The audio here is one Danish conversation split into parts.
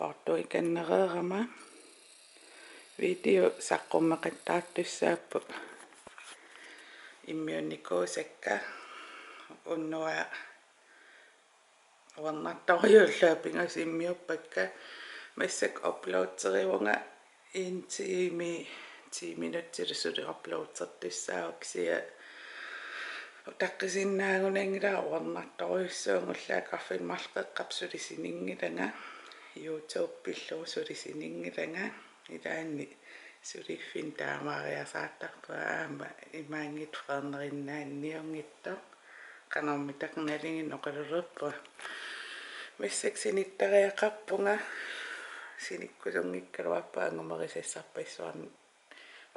Porto ikannereerama video saqqummeqattaartussaappu immiunnikuusakka unnua warnartoriullaa pingasimmiuppakka massak uploadteriunga in 10 minuutsilsuli uploadtertussaavaksia taqqisinnaagunangila warnartoriussuungullaa kaffin malqeqqapsulisiningilanga YouTube pillu sulisiningilanga ilaanni suliffin taamaariasaattarpaama imaangit fernerinnaanniungitto qanormitaqnalingin oqaluruppa massak sinittariaqarpunga sinikkulungikkaluappa angumerisessarpissuarni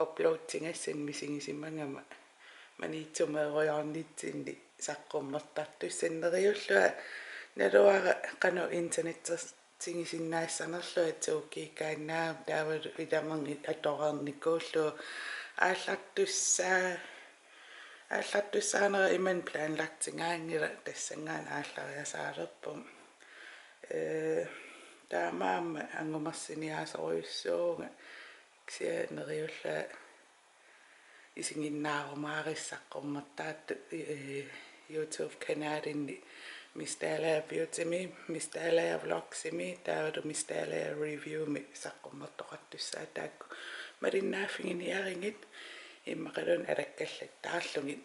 uploadtingassan misingisimangama maniitsumeeruyornitsinni saqqummertartussanneriullua naluara qanu internettingisinnaassanerlua tuukkiikaannaam taavalu ilamangi atorarnikuullu aallartussaanera iman planlaktingaangila tassangaan aallariasaalerpum taamaamma angumersiniaasoruyussuunga kisianeriullua isinginnaarumaarissaqqummерtaattu YouTube kanaalinni Mistala Beauty-mi Mistala Vlogs-imi taavalu Mistala Review-mi saqqummertoqattussaataakku marinnaafinginiaringit immaqalun alakkallattaarlungit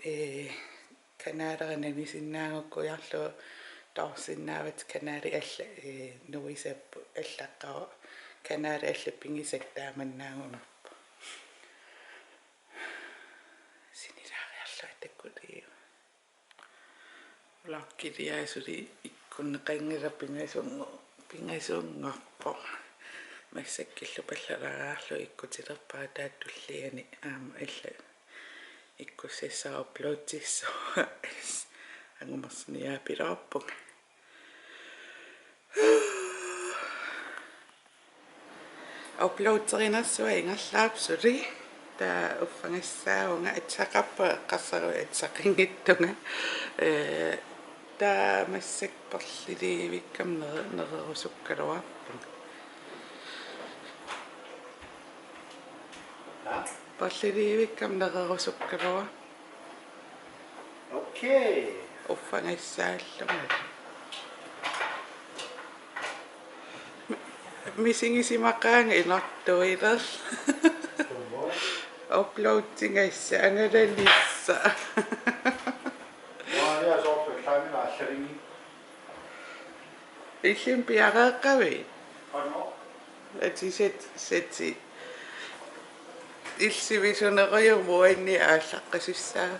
kanaalerananissinnaangukkujarlu torsinnaavat kanaali alla nuisappu allaqqaru kanaali alla pingisak taamannaangunerpu sinilaariarluatakkuliu vlogkiliaasuli ikkunneqangila pingasuunngorpo massakkillu pallalaraarlu ikkutilerpaa taattulliani aama alla ikkussassa uploadtissua angumersiniaapilaorpunga uploadterinersua ingerlaapsuli taa uffangassaaunga atsaqappa qassaru atsaqingittunga taa massak perliliivikkam nererusukkaluarpunga perliliivikkam nererusukkalua Okay. uffangassaallunga misingisimaqaanga inortuiler uploadtingassa angalalissa Ja, så for kleine Asherini. illim piareeqqavi Hvornår? atiset ilsivisuneriumuanni aallaqqasussaa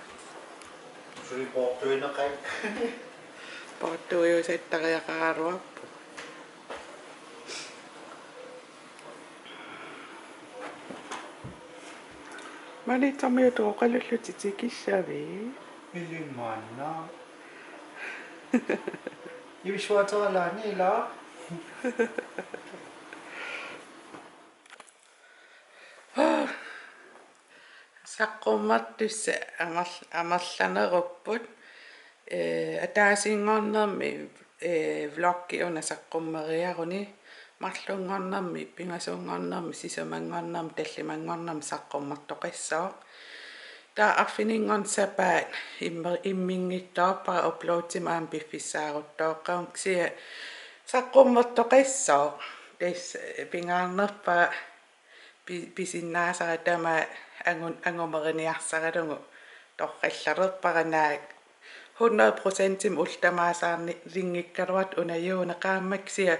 Så vi brugte dønnerig. portuiusattariaqaraluarpu manitsormiutuoqallullutitikissavi Millen manna. I vi svarter lande i lag. saqqummartussa amerlanerupput ataasiingornermi vloggi una saqqumeriaruni marlungornermi pingasuungornermi sisamangornermi tallimangornermi saqqummertoqassao taa arfiningon sapaat immingittoorpa uploadtimaan piffissaaruttooqqaungsia saqqummertoqassao tas pingaarnerpa pisinnaasara tama angumeriniarsaralungu torqallarerparanaak 100% ultamaasaarni lingikkaluat unajuuneqaammaksia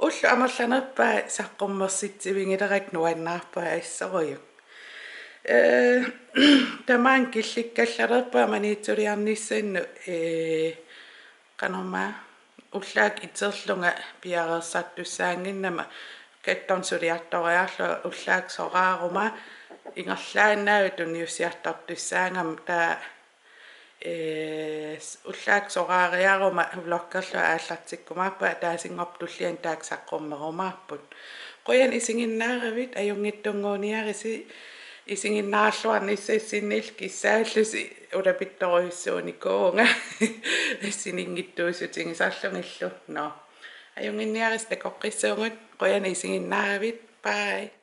ullu amerlanerpa saqqummersitsivingilerak nuannaarpa asseruju tamaan killikkallarerpa maniitsuliarnissannu qanorma ullaak iterlunga piareersartussaanginnama kattorn suliartoriarlu ullaak soraaruma ingerlaannaavit uniussiartartussaangam taa ullaak soraariaruma vloggerlu aallartikkumaappa taasingortullian taak saqqummerumaarput qoyan isinginnaaravit ajungittunguuniarisi isinginnaarluarnissassinnil kissaallusi ulapittoruissuuni kuunga siningittuusutingisarlungillu no Ayunginniaris takoqqissuungut qoyan isinginnaaravit. Bye.